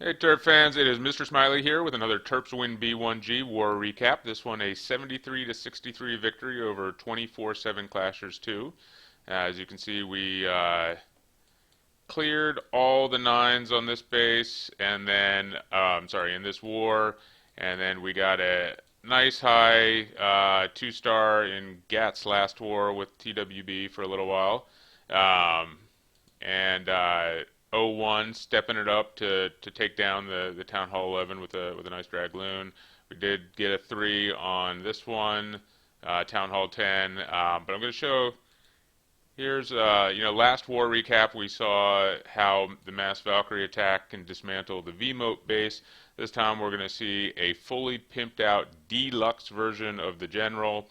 Hey Terp fans, it is Mr. Smiley here with another Terps Win B1G War Recap. This one a 73 to 63 victory over 24/7 Clashers 2. As you can see, we cleared all the nines on this base, and then in this war, and then we got a nice high 2-star in Gat's last war with TWB for a little while. And 0-1, stepping it up to take down the Town Hall 11 with a nice Dragoon. We did get a 3 on this one, Town Hall 10, but I'm going to show. Here's last war recap. We saw how the Mass Valkyrie attack can dismantle the V-mote base. This time we're going to see a fully pimped out deluxe version of the General.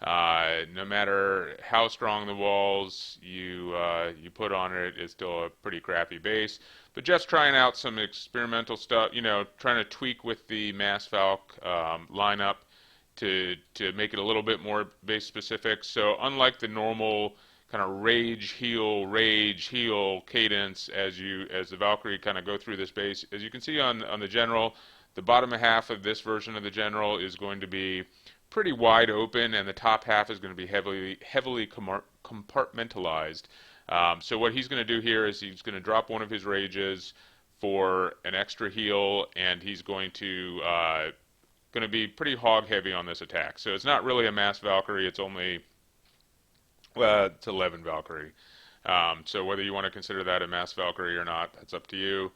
No matter how strong the walls you put on it, it's still a pretty crappy base. But just trying out some experimental stuff, trying to tweak with the Mass Valk lineup to make it a little bit more base specific. So unlike the normal kind of rage heal cadence as the Valkyrie kind of go through this base, as you can see on the General, the bottom half of this version of the General is going to be pretty wide open, and the top half is going to be heavily compartmentalized. So what he's going to do here is he's going to drop one of his rages for an extra heal, and he's going to be pretty hog heavy on this attack. So it's not really a Mass Valkyrie; it's only it's 11 Valkyrie. So whether you want to consider that a Mass Valkyrie or not, that's up to you.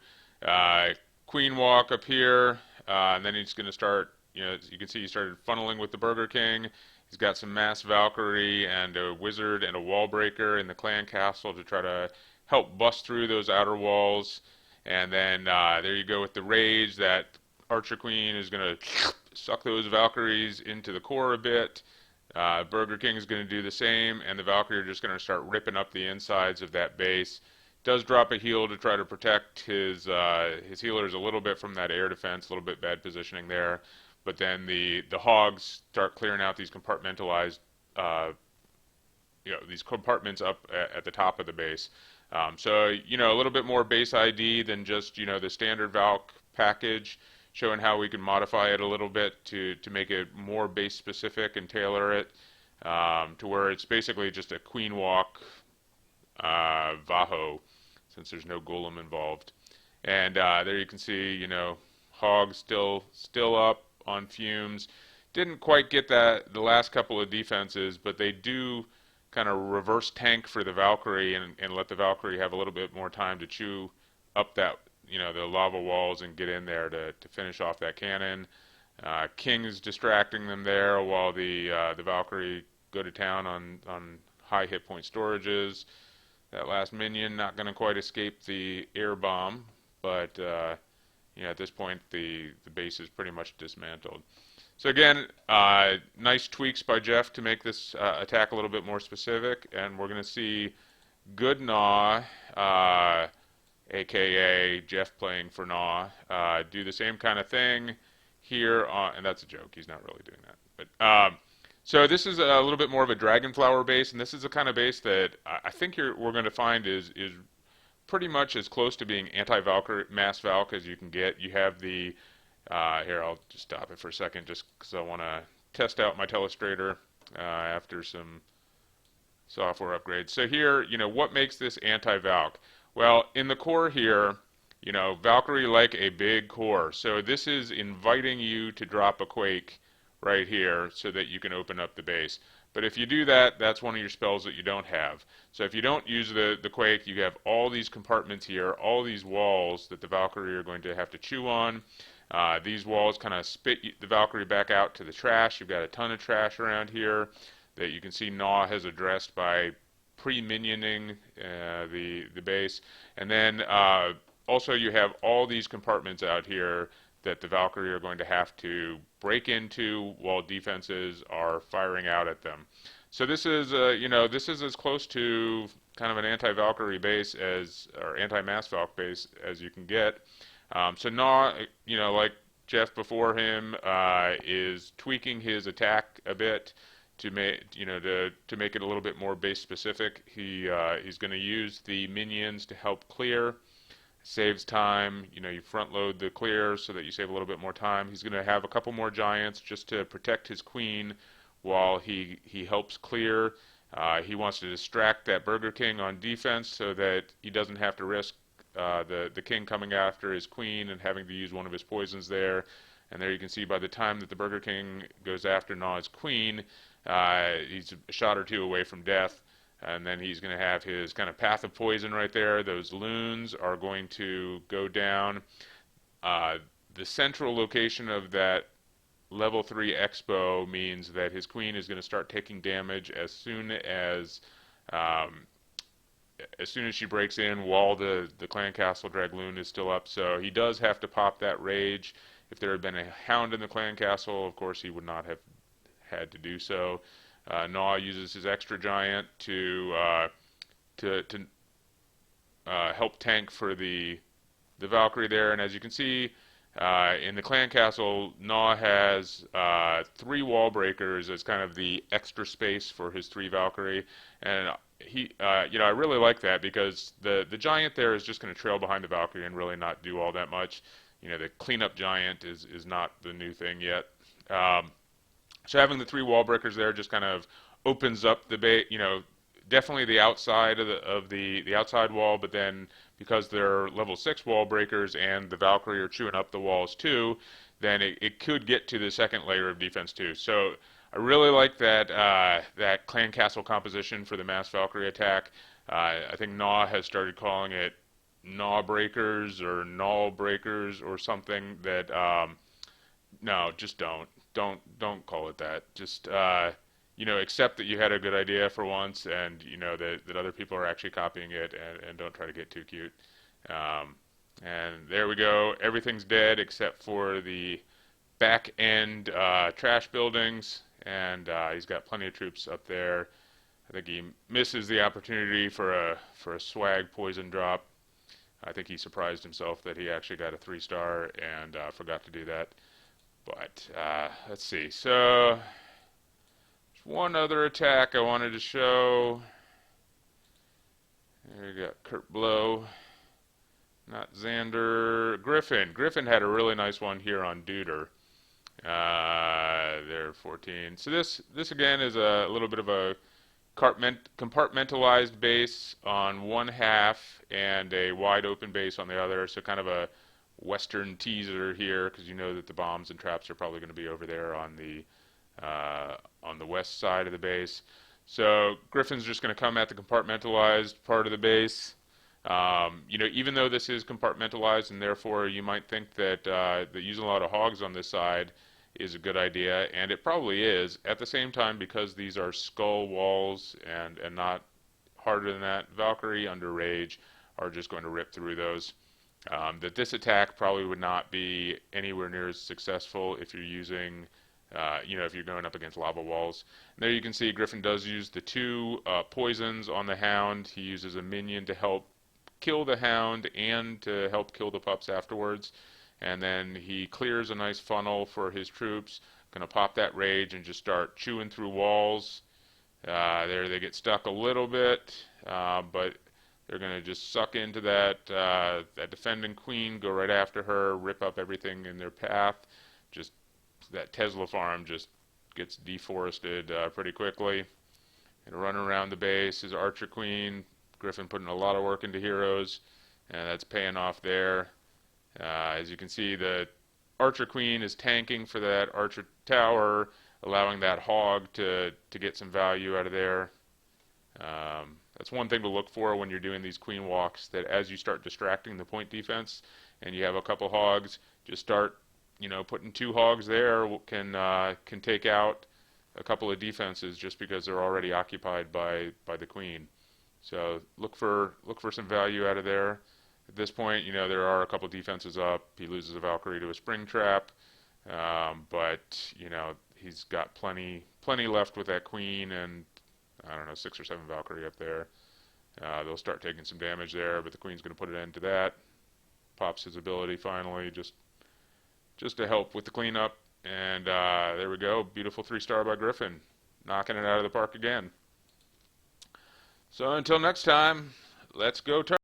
Queen Walk up here, and then he's going to start. As you can see, he started funneling with the Burger King. He's got some Mass Valkyrie and a Wizard and a Wall Breaker in the Clan Castle to try to help bust through those outer walls. And then there you go with the Rage. That Archer Queen is going to suck those Valkyries into the core a bit. Burger King is going to do the same, and the Valkyrie are just going to start ripping up the insides of that base. Does drop a heal to try to protect his healers a little bit from that air defense, a little bit bad positioning there. But then the hogs start clearing out these compartmentalized, these compartments up at the top of the base. So a little bit more base ID than just the standard Valk package, showing how we can modify it a little bit to make it more base specific and tailor it to where it's basically just a Queen Walk Vaho, since there's no Golem involved. And there you can see hogs still up on fumes. Didn't quite get the last couple of defenses, but they do kind of reverse tank for the Valkyrie and let the Valkyrie have a little bit more time to chew up that the lava walls and get in there to finish off that cannon. King is distracting them there while the Valkyrie go to town on high hit point storages. That last minion not going to quite escape the air bomb, but at this point the base is pretty much dismantled. So again, nice tweaks by Jeff to make this attack a little bit more specific, and we're going to see good Gnaw, aka Jeff playing for Gnaw, do the same kind of thing here and that's a joke, he's not really doing that. But so this is a little bit more of a Dragonflower base, and this is the kind of base that I think we're going to find is pretty much as close to being anti-Valkyrie Mass Valk as you can get. You have the here, I'll just stop it for a second just because I want to test out my telestrator after some software upgrades. So here, what makes this anti-Valk? Well, in the core here, Valkyrie like a big core. So this is inviting you to drop a Quake right here so that you can open up the base. But if you do that, that's one of your spells that you don't have. So if you don't use the Quake, you have all these compartments here, all these walls that the Valkyrie are going to have to chew on. These walls kind of spit the Valkyrie back out to the trash. You've got a ton of trash around here that you can see Gnaw has addressed by pre-minioning the base. And then also you have all these compartments out here that the Valkyrie are going to have to break into while defenses are firing out at them. So this is this is as close to kind of an anti-Valkyrie base or anti-Mass Valk base as you can get. So Gnaw, like Jeff before him, is tweaking his attack a bit to make to make it a little bit more base specific. He's going to use the minions to help clear, saves time. You front load the clear so that you save a little bit more time. He's going to have a couple more giants just to protect his queen while he helps clear. He wants to distract that Burger King on defense so that he doesn't have to risk the king coming after his queen and having to use one of his poisons there. And there you can see by the time that the Burger King goes after Naw's queen, he's a shot or two away from death. And then he's going to have his kind of path of poison right there. Those loons are going to go down. The central location of that level 3 Expo means that his queen is going to start taking damage um, as soon as she breaks in while the clan castle dragoon is still up. So he does have to pop that rage. If there had been a hound in the clan castle, of course he would not have had to do so. Naw uses his extra giant to help tank for the Valkyrie there, and as you can see, in the clan castle, Naw has 3 wall breakers as kind of the extra space for his 3 Valkyrie, and I really like that because the giant there is just going to trail behind the Valkyrie and really not do all that much. The cleanup giant is not the new thing yet. So having the 3 wall breakers there just kind of opens up the definitely the outside of the outside wall, but then because they're level 6 wall breakers and the Valkyrie are chewing up the walls too, then it could get to the second layer of defense too. So I really like that clan castle composition for the mass Valkyrie attack. I think Naw has started calling it Naw breakers or Null breakers or something that no, just don't call it that. Just accept that you had a good idea for once, and that other people are actually copying it, and don't try to get too cute. And there we go. Everything's dead except for the back end trash buildings, and he's got plenty of troops up there. I think he misses the opportunity for a swag poison drop. I think he surprised himself that he actually got a 3-star and forgot to do that. But let's see. So there's one other attack I wanted to show. There you got Kurt Blow, not Xander. Griffin. Griffin had a really nice one here on Duder. There, 14. So this again is a little bit of a compartmentalized base on one half and a wide open base on the other. So kind of a Western teaser here, because you know that the bombs and traps are probably going to be over there on the west side of the base. So Griffin's just going to come at the compartmentalized part of the base. Even though this is compartmentalized, and therefore you might think that using a lot of hogs on this side is a good idea, and it probably is. At the same time, because these are skull walls and not harder than that, Valkyrie under rage are just going to rip through those. That this attack probably would not be anywhere near as successful if you're using, if you're going up against lava walls. And there you can see Griffin does use the 2 poisons on the hound. He uses a minion to help kill the hound and to help kill the pups afterwards. And then he clears a nice funnel for his troops. Gonna pop that rage and just start chewing through walls. There they get stuck a little bit, but they're going to just suck into that defending queen, go right after her, rip up everything in their path. Just that Tesla farm just gets deforested pretty quickly. And running around the base is Archer Queen. Griffin putting a lot of work into heroes, and that's paying off there. As you can see, the Archer Queen is tanking for that Archer Tower, allowing that hog to get some value out of there. That's one thing to look for when you're doing these queen walks, that as you start distracting the point defense and you have a couple hogs, just start, putting 2 hogs there can take out a couple of defenses just because they're already occupied by the queen. So look for some value out of there. At this point, there are a couple defenses up. He loses a Valkyrie to a spring trap, but he's got plenty left with that queen and I don't know, 6 or 7 Valkyrie up there. They'll start taking some damage there, but the queen's going to put an end to that. Pops his ability finally, just to help with the cleanup. And there we go, beautiful 3-star by Griffin, knocking it out of the park again. So until next time, let's go turn.